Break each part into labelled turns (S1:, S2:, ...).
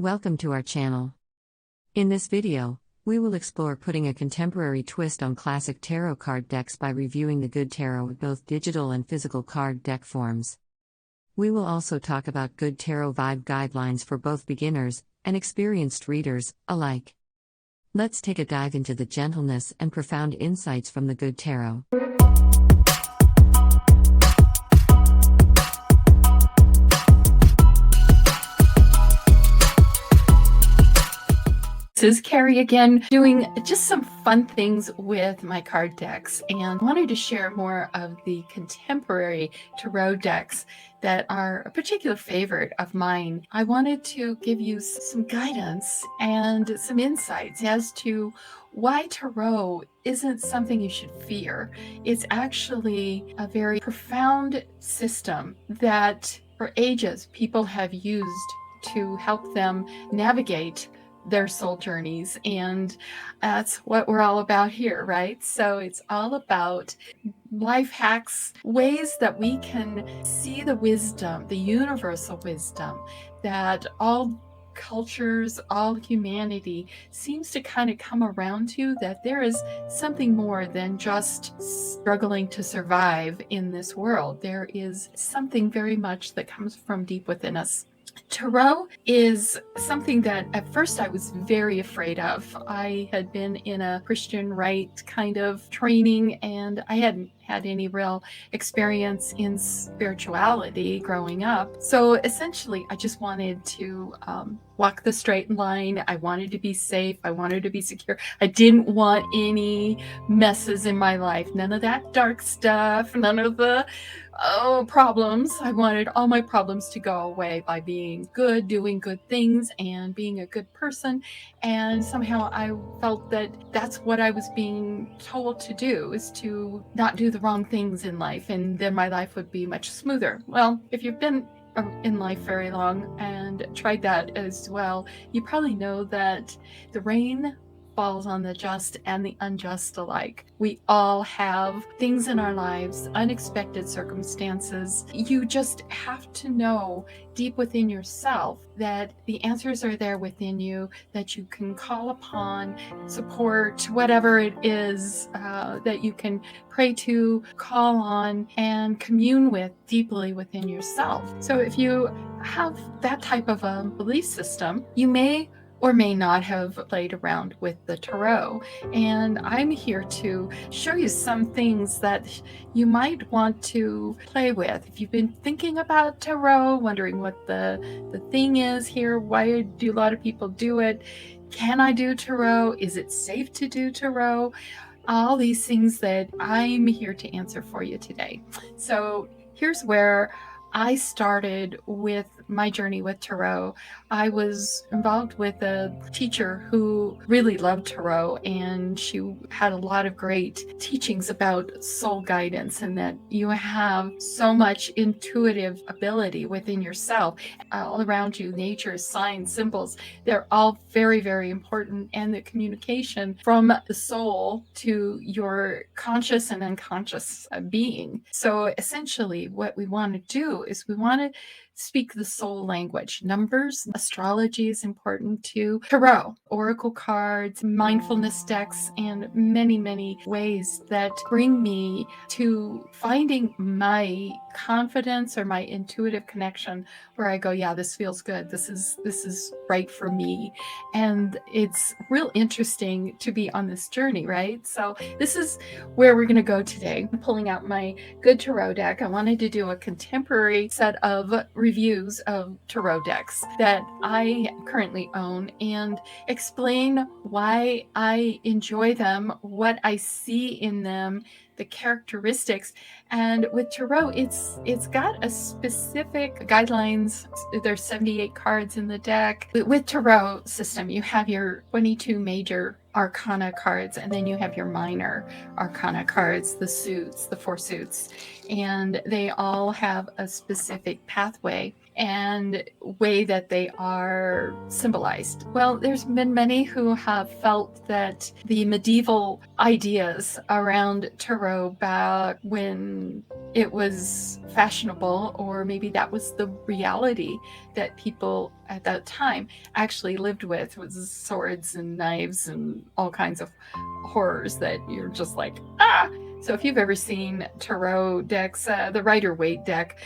S1: Welcome to our channel. In this video, we will explore putting a contemporary twist on classic tarot card decks by reviewing the good tarot with both digital and physical card deck forms. We will also talk about good tarot vibe guidelines for both beginners and experienced readers alike. Let's take a dive into the gentleness and profound insights from the good tarot.
S2: This is Carrie again, doing just some fun things with my card decks, and wanted to share more of the contemporary tarot decks that are a particular favorite of mine. I wanted to give you some guidance and some insights as to why tarot isn't something you should fear. It's actually a very profound system that for ages people have used to help them navigate their soul journeys, and that's what we're all about here, right? So it's all about life hacks, ways that we can see the wisdom, the universal wisdom that all cultures, all humanity seems to kind of come around to, that there is something more than just struggling to survive in this world. There is something very much that comes from deep within us. Tarot is something that at first I was very afraid of. I had been in a Christian Rite kind of training, and I hadn't had any real experience in spirituality growing up. So essentially, I just wanted to walk the straight line. I wanted to be safe. I wanted to be secure. I didn't want any messes in my life. None of that dark stuff, none of the problems. I wanted all my problems to go away by being good, doing good things, and being a good person. And somehow I felt that that's what I was being told to do, is to not do the wrong things in life, and then my life would be much smoother. Well, if you've been in life very long and tried that as well, you probably know that the rain falls on the just and the unjust alike. We all have things in our lives, unexpected circumstances. You just have to know deep within yourself that the answers are there within you, that you can call upon, support, whatever it is that you can pray to, call on, and commune with deeply within yourself. So if you have that type of a belief system, you may or may not have played around with the tarot. And I'm here to show you some things that you might want to play with. If you've been thinking about tarot, wondering what the thing is here, why do a lot of people do it? Can I do tarot? Is it safe to do tarot? All these things that I'm here to answer for you today. So here's where I started with my journey with tarot. I was involved with a teacher who really loved tarot, and she had a lot of great teachings about soul guidance, and that you have so much intuitive ability within yourself. All around you, nature, signs, symbols, they're all very, very important, and the communication from the soul to your conscious and unconscious being. So essentially what we want to do is we want to speak the soul language. Numbers, astrology is important too. Tarot, oracle cards, mindfulness decks, and many, many ways that bring me to finding my confidence or my intuitive connection, where I go, yeah, this feels good. This is right for me. And it's real interesting to be on this journey, right? So this is where we're going to go today. I'm pulling out my good tarot deck. I wanted to do a contemporary set of reviews of tarot decks that I currently own and explain why I enjoy them, what I see in them, the characteristics. And with tarot, it's got a specific guidelines. There's 78 cards in the deck. With tarot system, you have your 22 major arcana cards, and then you have your minor arcana cards, the suits, the 4 suits, and they all have a specific pathway and way that they are symbolized. Well, there's been many who have felt that the medieval ideas around tarot back when it was fashionable, or maybe that was the reality that people at that time actually lived with, was swords and knives and all kinds of horrors that you're just like, ah. So if you've ever seen tarot decks, the Rider-Waite deck,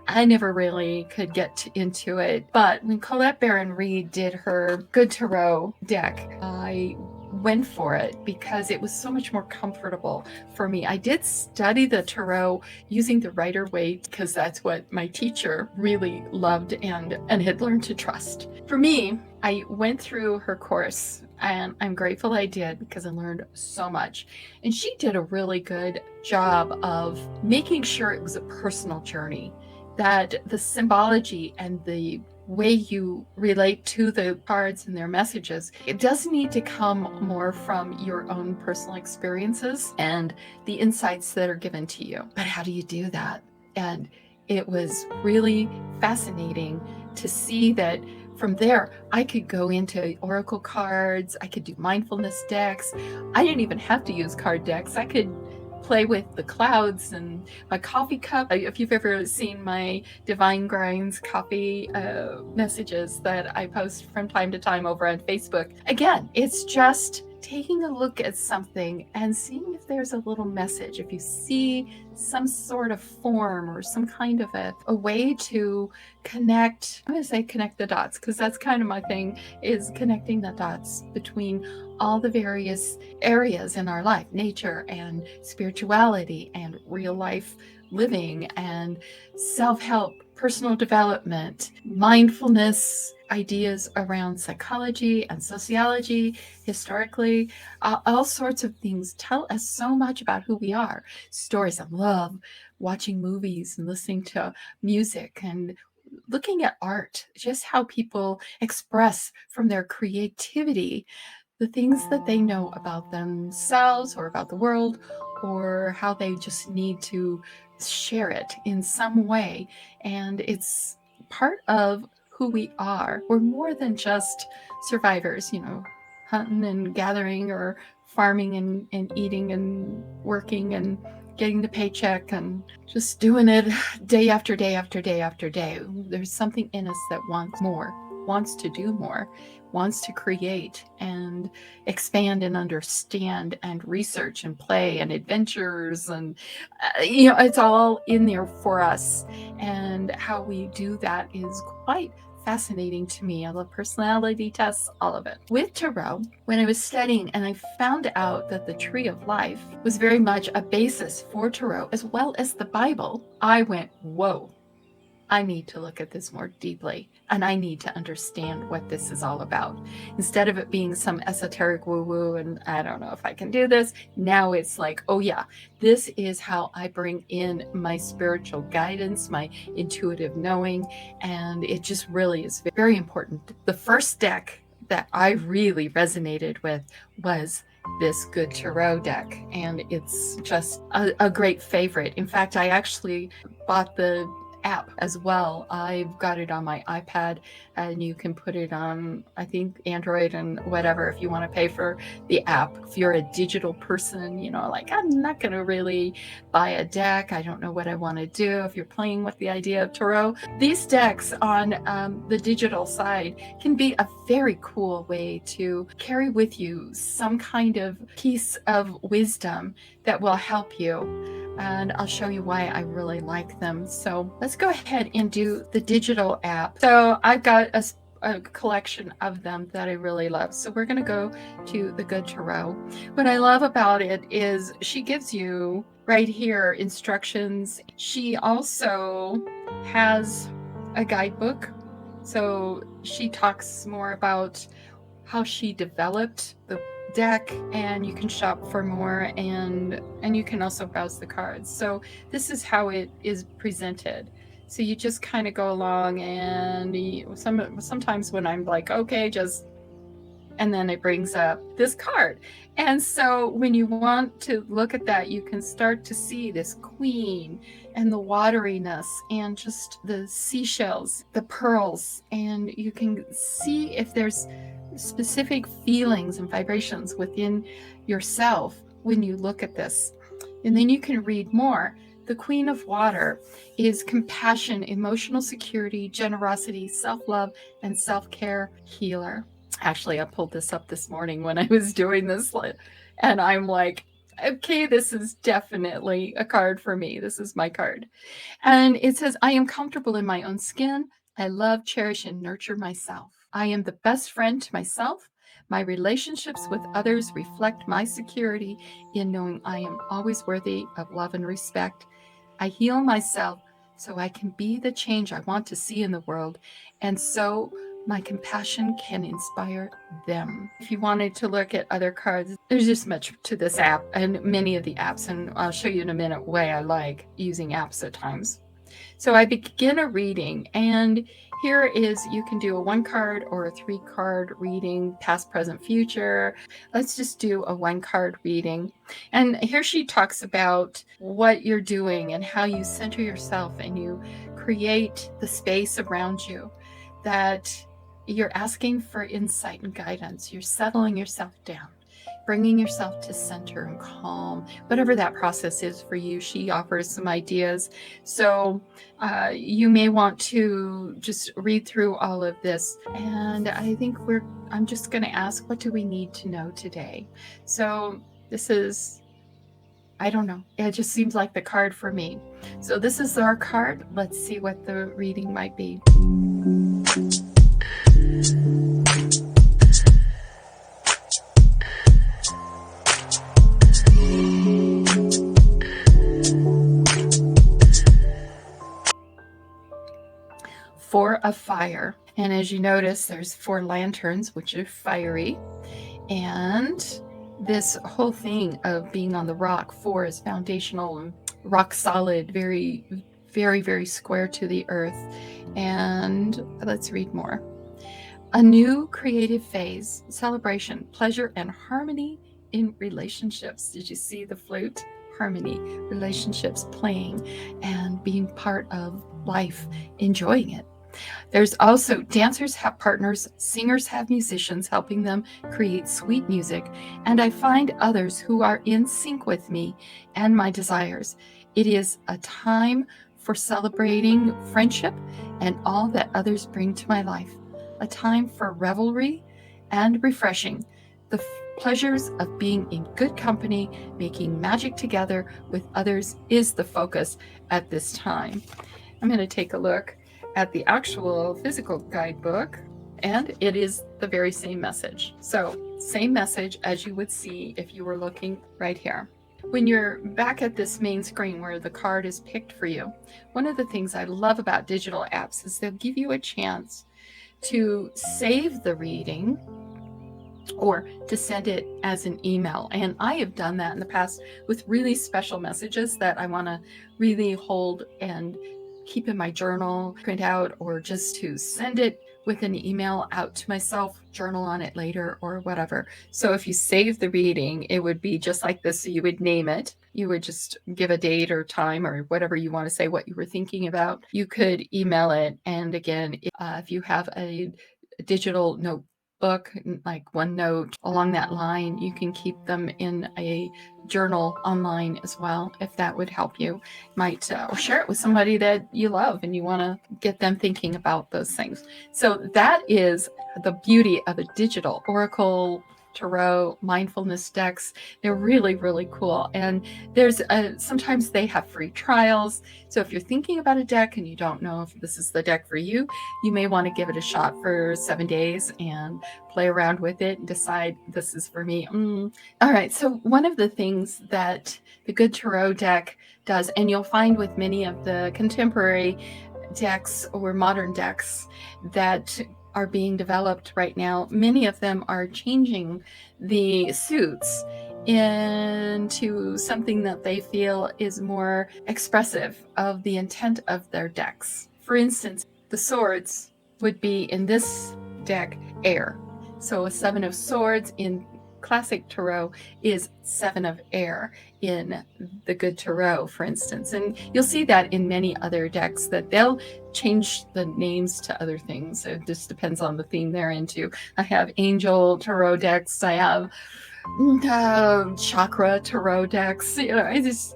S2: I never really could get into it. But when Collette Baron-Reid did her Good Tarot deck, I went for it because it was so much more comfortable for me. I did study the tarot using the Rider-Waite because that's what my teacher really loved and had learned to trust. For me, I went through her course, and I'm grateful I did because I learned so much. And she did a really good job of making sure it was a personal journey, that the symbology and the way you relate to the cards and their messages, it does need to come more from your own personal experiences and the insights that are given to you. But how do you do that? And it was really fascinating to see that from there, I could go into oracle cards, I could do mindfulness decks. I didn't even have to use card decks. I could play with the clouds and my coffee cup. If you've ever seen my Divine Grinds coffee messages that I post from time to time over on Facebook, again, it's just taking a look at something and seeing if there's a little message. If you see some sort of form or some kind of a way to connect, I'm going to say connect the dots, because that's kind of my thing, is connecting the dots between all the various areas in our life, nature and spirituality and real life living and self-help, personal development, mindfulness, ideas around psychology and sociology, historically, all sorts of things tell us so much about who we are. Stories of love, watching movies and listening to music and looking at art, just how people express from their creativity the things that they know about themselves or about the world, or how they just need to share it in some way. And it's part of who we are. We're more than just survivors, hunting and gathering or farming and eating and working and getting the paycheck and just doing it day after day after day after day. There's something in us that wants more, wants to do more, wants to create and expand and understand and research and play and adventures. And, it's all in there for us. And how we do that is quite fascinating to me. I love personality tests, all of it. With tarot, when I was studying and I found out that the Tree of Life was very much a basis for tarot as well as the Bible, I went, whoa, I need to look at this more deeply, and I need to understand what this is all about. Instead of it being some esoteric woo-woo and I don't know if I can do this, now it's like, oh yeah, this is how I bring in my spiritual guidance, my intuitive knowing, and it just really is very important. The first deck that I really resonated with was this Good Tarot deck, and it's just a great favorite. In fact, I actually bought the app as well. I've got it on my iPad, and you can put it on, I think, Android and whatever, if you want to pay for the app. If you're a digital person, like, I'm not going to really buy a deck, I don't know what I want to do. If you're playing with the idea of tarot, these decks on the digital side can be a very cool way to carry with you some kind of piece of wisdom that will help you. And I'll show you why I really like them. So let's go ahead and do the digital app. So I've got a collection of them that I really love. So we're going to go to the Good Tarot. What I love about it is she gives you right here instructions. She also has a guidebook. So she talks more about how she developed the deck, and you can shop for more, and you can also browse the cards. So this is how it is presented. So you just kind of go along, and sometimes when I'm like, okay, just And then it brings up this card. And so when you want to look at that, you can start to see this queen and the wateriness and just the seashells, the pearls, and you can see if there's specific feelings and vibrations within yourself when you look at this. And then you can read more. The Queen of Water is compassion, emotional security, generosity, self-love, and self-care healer. Actually, I pulled this up this morning when I was doing this, and I'm like, okay, this is definitely a card for me. This is my card. And it says, I am comfortable in my own skin. I love, cherish, and nurture myself. I am the best friend to myself. My relationships with others reflect my security in knowing I am always worthy of love and respect. I heal myself so I can be the change I want to see in the world, and so my compassion can inspire them. If you wanted to look at other cards, there's just much to this app and many of the apps, and I'll show you in a minute why I like using apps at times. So I begin a reading, and here is, you can do a 1 card or a 3 card reading, past, present, future. Let's just do a 1 card reading. And here she talks about what you're doing and how you center yourself and you create the space around you, that you're asking for insight and guidance. You're settling yourself down, bringing yourself to center and calm, whatever that process is for you. She offers some ideas. So you may want to just read through all of this. And I think I'm just going to ask, what do we need to know today? So this is, I don't know. It just seems like the card for me. So this is our card. Let's see what the reading might be. Four of Fire. And as you notice, there's 4 lanterns, which are fiery. And this whole thing of being on the rock, 4 is foundational, rock solid, very, very, very square to the earth. And let's read more. A new creative phase, celebration, pleasure, and harmony in relationships. Did you see the flute? Harmony, relationships, playing and being part of life, enjoying it. There's also dancers have partners, singers have musicians helping them create sweet music, and I find others who are in sync with me and my desires. It is a time for celebrating friendship and all that others bring to my life, a time for revelry and refreshing. The pleasures of being in good company, making magic together with others is the focus at this time. I'm going to take a look at the actual physical guidebook, and it is the very same message. So same message as you would see if you were looking right here. When you're back at this main screen where the card is picked for you, one of the things I love about digital apps is they'll give you a chance to save the reading or to send it as an email. And I have done that in the past with really special messages that I want to really hold and keep in my journal, print out, or just to send it with an email out to myself, journal on it later or whatever. So if you save the reading, it would be just like this. So you would name it. You would just give a date or time or whatever you want to say, what you were thinking about. You could email it. And again, if you have a digital notebook, like OneNote, along that line, you can keep them in a journal online as well, if that would help you. Might or share it with somebody that you love and you want to get them thinking about those things. So that is the beauty of a digital oracle, tarot, mindfulness decks. They're really, really cool. And there's sometimes they have free trials. So if you're thinking about a deck and you don't know if this is the deck for you, you may want to give it a shot for 7 days and play around with it and decide this is for me. All right. So one of the things that the Good Tarot deck does, and you'll find with many of the contemporary decks or modern decks that are being developed right now, many of them are changing the suits into something that they feel is more expressive of the intent of their decks. For instance, the swords would be in this deck air. So a 7 of Swords in classic tarot is 7 of air in the good tarot, for instance. And you'll see that in many other decks, that they'll change the names to other things. It just depends on the theme they're into. I have angel tarot decks. I have chakra tarot decks. It's just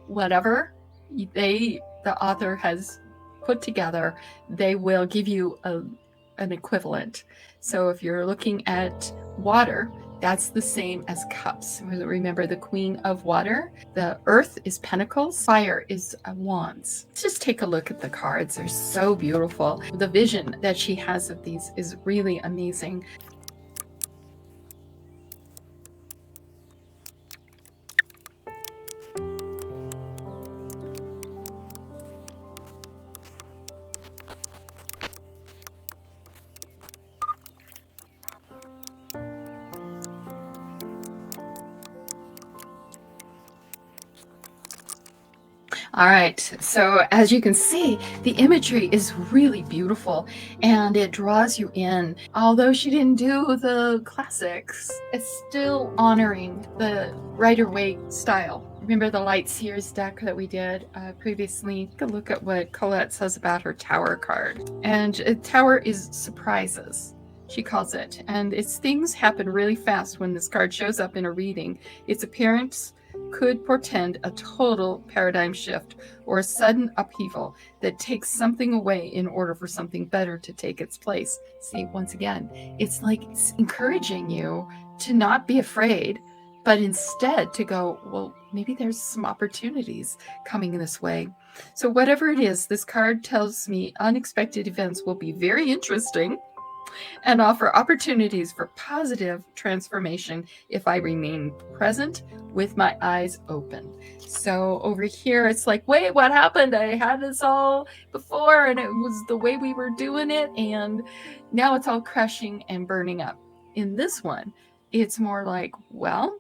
S2: whatever the author has put together, they will give you an equivalent. So if you're looking at water, that's the same as cups. Remember, the queen of water, the earth is pentacles, fire is wands. Let's just take a look at the cards. They're so beautiful. The vision that she has of these is really amazing. All right, so as you can see, the imagery is really beautiful and it draws you in. Although she didn't do the classics, it's still honoring the Rider-Waite style. Remember the Light Seers deck that we did previously? Take a look at what Collette says about her Tower card. And Tower is surprises, she calls it. And it's things happen really fast when this card shows up in a reading. Its appearance could portend a total paradigm shift or a sudden upheaval that takes something away in order for something better to take its place. See, once again, it's like it's encouraging you to not be afraid, but instead to go, well, maybe there's some opportunities coming in this way. So whatever it is, this card tells me unexpected events will be very interesting and offer opportunities for positive transformation if I remain present with my eyes open. So over here, it's like, wait, what happened? I had this all before and it was the way we were doing it, and now it's all crashing and burning up. In this one, it's more like, well,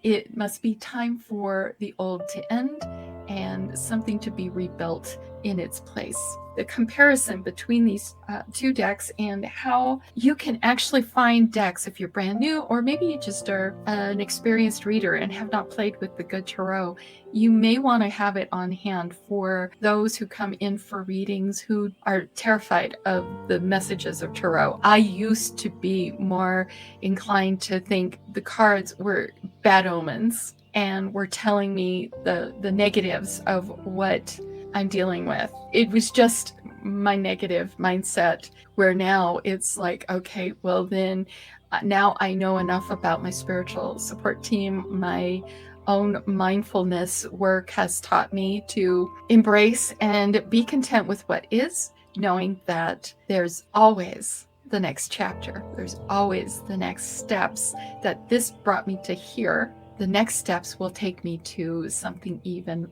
S2: it must be time for the old to end and something to be rebuilt in its place. The comparison between these two decks and how you can actually find decks if you're brand new, or maybe you just are an experienced reader and have not played with the good tarot. You may want to have it on hand for those who come in for readings who are terrified of the messages of tarot. I used to be more inclined to think the cards were bad omens and were telling me the negatives of what I'm dealing with. It was just my negative mindset, where now it's like, okay, well then now I know enough about my spiritual support team. My own mindfulness work has taught me to embrace and be content with what is, knowing that there's always the next chapter. There's always the next steps, that this brought me to here. The next steps will take me to something even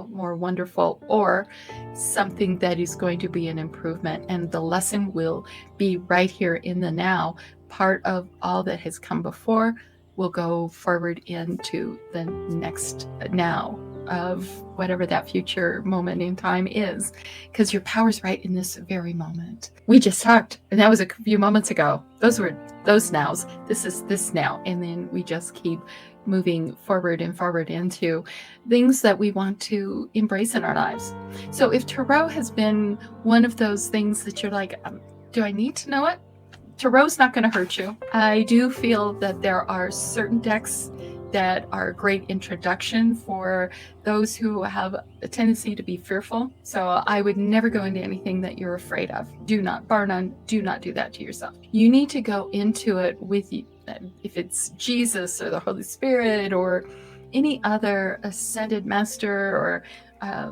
S2: more wonderful, or something that is going to be an improvement. And the lesson will be right here in the now. Part of all that has come before will go forward into the next now of whatever that future moment in time is, because your power's right in this very moment. We just talked, and that was a few moments ago. Those were those nows. This is this now. And then we just keep moving forward and forward into things that we want to embrace in our lives. So if tarot has been one of those things that you're like, do I need to know it? Tarot's not going to hurt you. I do feel that there are certain decks that are a great introduction for those who have a tendency to be fearful. So I would never go into anything that you're afraid of. Do not, bar none, do not do that to yourself. You need to go into it with you. If it's Jesus or the Holy Spirit or any other ascended master or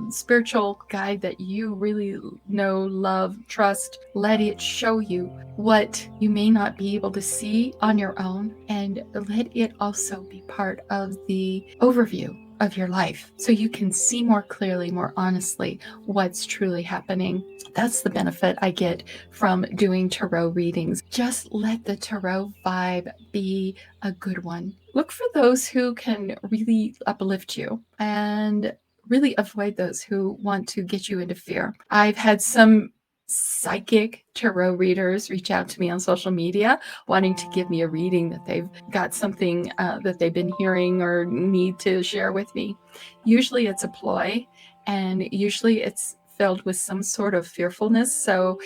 S2: spiritual guide that you really know, love, trust, let it show you what you may not be able to see on your own, and let it also be part of the overview of your life so you can see more clearly, more honestly, what's truly happening. That's the benefit I get from doing tarot readings. Just let the tarot vibe be a good one. Look for those who can really uplift you, and really avoid those who want to get you into fear. I've had some psychic tarot readers reach out to me on social media wanting to give me a reading, that they've got something that they've been hearing or need to share with me. Usually it's a ploy, and usually it's filled with some sort of fearfulness. So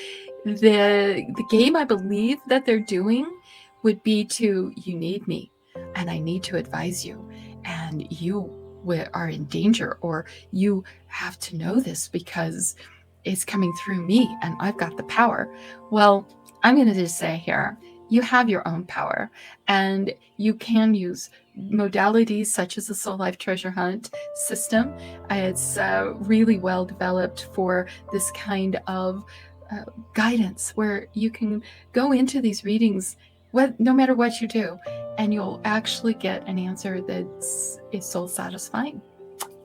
S2: the game I believe that they're doing would be you need me, and I need to advise you, and you are in danger, or you have to know this because it's coming through me and I've got the power. Well, I'm going to just say here, you have your own power, and you can use modalities such as the Soul Life Treasure Hunt system. It's really well developed for this kind of guidance, where you can go into these readings no matter what you do, and you'll actually get an answer that is soul satisfying.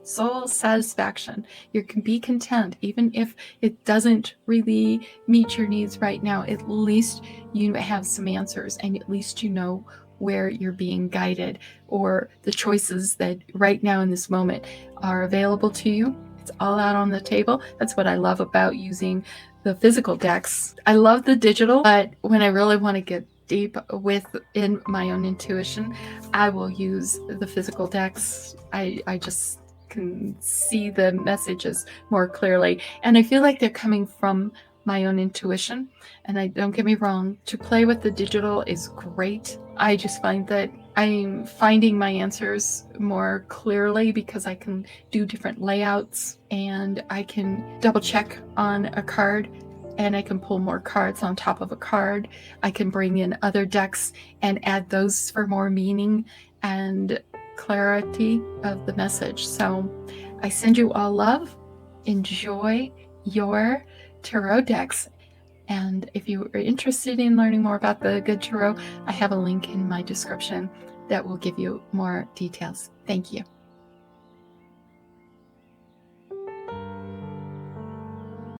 S2: Soul satisfaction. You can be content even if it doesn't really meet your needs right now. At least you have some answers, and at least you know where you're being guided, or the choices that right now in this moment are available to you. It's all out on the table. That's what I love about using the physical decks. I love the digital, but when I really want to get deep within my own intuition, I will use the physical decks. I just can see the messages more clearly, and I feel like they're coming from my own intuition. And I don't get me wrong, to play with the digital is great. I just find that I'm finding my answers more clearly because I can do different layouts, and I can double check on a card, and I can pull more cards on top of a card. I can bring in other decks and add those for more meaning and clarity of the message. So I send you all love. Enjoy your tarot decks. And if you are interested in learning more about the Good Tarot, I have a link in my description that will give you more details. Thank you.